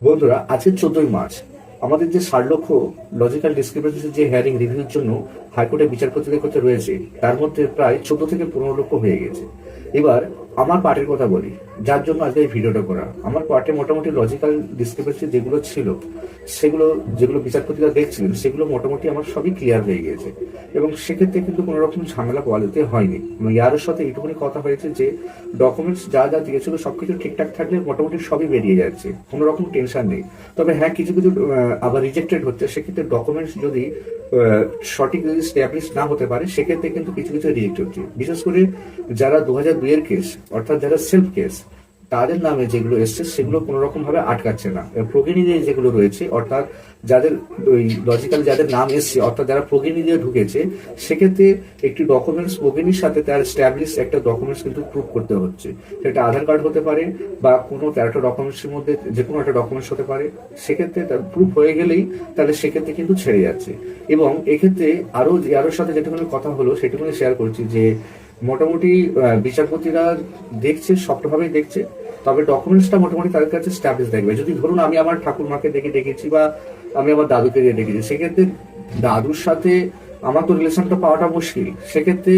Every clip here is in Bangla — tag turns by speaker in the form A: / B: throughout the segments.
A: বন্ধুরা, আজকে 14ই মার্চ আমাদের যে 60 লক্ষ লজিক্যাল ডিসক্রিপেন্সির যে হিয়ারিং রিভিউর জন্য হাইকোর্টের বিচারপতিদের কাছে রয়েছে, তার মধ্যে প্রায় 14 থেকে 15 লক্ষ হয়ে গেছে। এবার আমার পার্টের কথা বলি, যার জন্য আজকে এই ভিডিওটা করা। আমার পার্টে মোটামুটি লজিক্যাল ডিসক্রিপেন্সি যেগুলো ছিল, যেগুলো বিচারপতিরা দেখছিলেন, সেগুলো মোটামুটি আমার সবই ক্লিয়ার হয়ে গিয়েছে। এবং সেক্ষেত্রে কিন্তু কোনো রকম ঝামেলা পোয়ালিতে হয়নি। ইয়ারের সাথে এইটুকুনি কথা হয়েছে যে ডকুমেন্টস যা যা দিয়েছিল সবকিছু ঠিকঠাক থাকলে মোটামুটি সবই বেরিয়ে যাচ্ছে, কোনো রকম টেনশন নেই। তবে হ্যাঁ, কিছু কিছু আবার রিজেক্টেড হচ্ছে। সেক্ষেত্রে ডকুমেন্টস যদি সঠিক যদি স্ট্যাবলিশ না হতে পারে, সেক্ষেত্রে কিন্তু কিছু কিছু রিজেক্ট হচ্ছে। বিশেষ করে যারা 2002-এর কেস, অর্থাৎ যারা সেলফ কেস, তাদের নামে যেগুলো এসছে সেগুলো কোনো রকম ভাবে আটকাচ্ছে না। প্রগিনী দিয়ে যেগুলো রয়েছে, অর্থাৎ যাদের ওই লজিক্যাল যাদের নাম এসছে, অর্থাৎ যারা প্রগিনী দিয়ে ঢুকেছে, সেক্ষেত্রে একটি ডকুমেন্টস প্রগিনীর সাথে তার স্ট্যাবলিশ একটা ডকুমেন্টস কিন্তু প্রুভ করতে হচ্ছে। সেটা আধার কার্ড হতে পারে বা কোনো 13টা ডকুমেন্টসের মধ্যে যে কোনো একটা ডকুমেন্টস হতে পারে। সেক্ষেত্রে তার প্রুফ হয়ে গেলেই তাহলে সেক্ষেত্রে কিন্তু ছেড়ে যাচ্ছে। এবং এক্ষেত্রে আরো সাথে যেটুকুনি কথা হলো সেটুকুনি শেয়ার করছি যে মোটামুটি বিচারপতিরা দেখছে, শক্তভাবেই দেখছে। তবে ডকুমেন্টসটা মোটামুটি তাদের কাছে স্ট্যাবলিশ দেখবে। যদি ধরুন আমি আমার ঠাকুরমাকে দেখেছি বা আমি আমার দাদুকে দিয়ে দেখেছি, সেক্ষেত্রে দাদুর সাথে আমার তো রিলেশনটা পাওয়াটা মুশকিল। সেক্ষেত্রে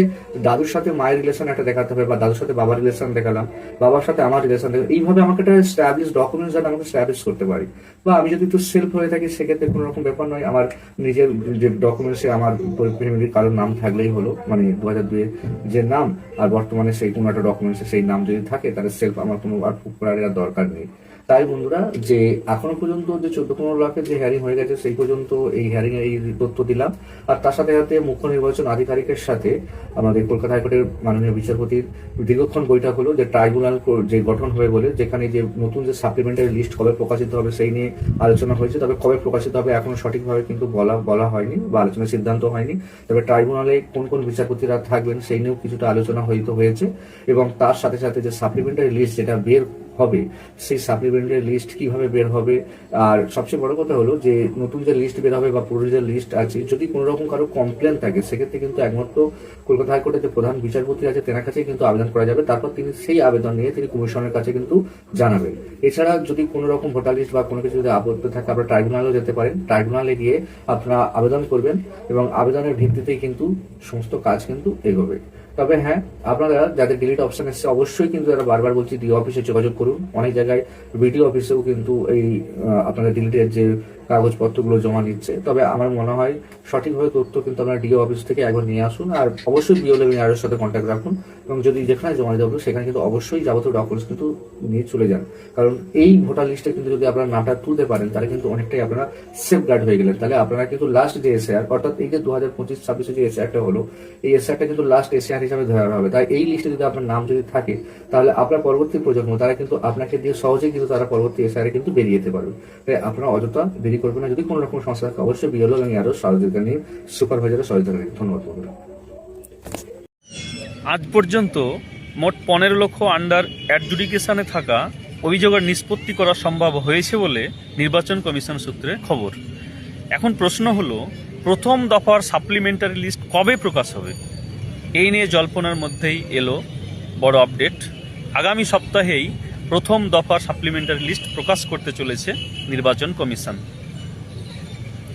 A: দাদুর সাথে মায়ের রিলেশন একটা দেখাতে হবে, বা দাদুর সাথে বাবার রিলেশন দেখালাম, বাবার সাথে আমার রিলেশন দেখালাম। এইভাবে আমাকে একটা স্ট্যাবলিশ ডকুমেন্টস যেন আমাকে স্ট্যাবলিশ করতে পারি। বা আমি যদি একটু সেলফ হয়ে থাকি, সেক্ষেত্রে কোনো রকম ব্যাপার নয়, আমার নিজের যে ডকুমেন্টসে আমার ফ্যামিলির কারোর নাম থাকলেই হলো, মানে 2002-এর যে নাম, আর বর্তমানে সেই কোনো একটা ডকুমেন্টসে সেই নাম যদি থাকে, তাহলে সেলফ আমার কোনো আর প্রুফ করার দরকার নেই। তাই বন্ধুরা, যে এখনো পর্যন্ত যে 14-15 লাখের যে হিয়ারিং হয়ে গেছে, সেই পর্যন্ত এই হিয়ারিং এর এই তথ্য দিলাম। আর তার সাথে সাথে মুখ্য নির্বাচন আধিকারিকের সাথে আমাদের কলকাতা হাইকোর্টের মাননীয় বিচারপতির দীর্ঘক্ষণ বৈঠক হলো, যে ট্রাইব্যুনাল যে গঠন হবে বলে, যেখানে যে নতুন যে সাপ্লিমেন্টারি লিস্ট কবে প্রকাশিত হবে সেই নিয়ে আলোচনা হয়েছে। তবে কবে প্রকাশিত হবে এখনো সঠিকভাবে কিন্তু বলা হয়নি বা আলোচনার সিদ্ধান্ত হয়নি। তবে ট্রাইব্যুনালে কোন কোন বিচারপতিরা থাকবেন সেই নিয়েও কিছুটা আলোচনা হয়েছে। এবং তার সাথে সাথে যে সাপ্লিমেন্টারি লিস্ট যেটা বের হবে, সেই সাপ্লিমেন্টারি লিস্ট কিভাবে বের হবে। আর সবচেয়ে বড় কথা হলো যে নতুন যে লিস্ট বের হবে বা পুরো যে লিস্ট আছে, যদি কোনো রকম কারো কমপ্লেন থাকে, সেক্ষেত্রে কিন্তু একমাত্র কলকাতা হাইকোর্টের যে প্রধান বিচারপতি আছে তেনার কাছে কিন্তু আবেদন করা যাবে। তারপর তিনি সেই আবেদন নিয়ে তিনি কমিশনের কাছে কিন্তু জানাবেন। এছাড়া যদি কোনো রকম ভোটার লিস্ট বা কোনো কিছু যদি আপত্তি থাকে, আপনারা ট্রাইব্যুনালেও যেতে পারেন। ট্রাইব্যুনালে গিয়ে আপনারা আবেদন করবেন এবং আবেদনের ভিত্তিতেই কিন্তু সমস্ত কাজ কিন্তু এগোবে। তবে হ্যাঁ, আপনারা যাদের ডিলিট অপশন এসছে, অবশ্যই কিন্তু যারা বারবার বলছি ডিও অফিসে যোগাযোগ করুন। অনেক জায়গায় বিডিও অফিসেও কিন্তু এই আপনাদের ডিলিটের যে কাগজপত্রগুলো জমা নিচ্ছে। তবে আমার মনে হয় সঠিকভাবে তথ্য কিন্তু আপনারা ডিও অফিস থেকে একবার নিয়ে আসুন। আর অবশ্যই বিও লেভেল এর সাথে কন্ট্যাক্ট রাখুন। এবং যদি যেখানে জমা দিতে হবে সেখানে কিন্তু অবশ্যই যাবতীয় ডকুমেন্টস কিন্তু নিয়ে চলে যান। কারণ এই ভোটার লিস্টে কিন্তু যদি আপনারা নামটা তুলতে পারেন, তাহলে কিন্তু অনেকটাই আপনারা সেফ গার্ড হয়ে গেলেন। তাহলে আপনারা কিন্তু লাস্ট যে এসআর, অর্থাৎ এই যে 2025-26 যে এসআরটা হলো, এই এসআরটা কিন্তু লাস্ট এসআর হিসাবে ধরা হবে। তাই এই লিস্টে যদি আপনার নাম যদি থাকে, তাহলে আপনার পরবর্তী প্রজন্ম তারা কিন্তু আপনাকে দিয়ে সহজেই কিন্তু তারা পরবর্তী এসআরে কিন্তু বেরিয়ে যেতে পারবে। তাই আপনারা অযথা দেরি করবেন না। যদি কোনো রকম সমস্যা থাকে, অবশ্যই বিএলও এবং আরো সহযোগিতা নিয়ে সুপারভাইজারের সহযোগিতা নিন। ধন্যবাদ বন্ধুরা।
B: আজ পর্যন্ত মোট 15 লক্ষ আন্ডার অ্যাডজুডিকেশনে থাকা অভিযোগের নিষ্পত্তি করা সম্ভব হয়েছে বলে নির্বাচন কমিশন সূত্রে খবর। এখন প্রশ্ন হলো, প্রথম দফার সাপ্লিমেন্টারি লিস্ট কবে প্রকাশ হবে? এই নিয়ে জল্পনার মধ্যেই এলো বড় আপডেট। আগামী সপ্তাহেই প্রথম দফার সাপ্লিমেন্টারি লিস্ট প্রকাশ করতে চলেছে নির্বাচন কমিশন।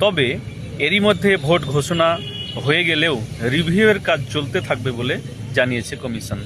B: তবে এরই মধ্যে ভোট ঘোষণা হয়ে গেলেও রিভিউয়ের কাজ চলতে থাকবে বলে জানিয়েছে কমিশন।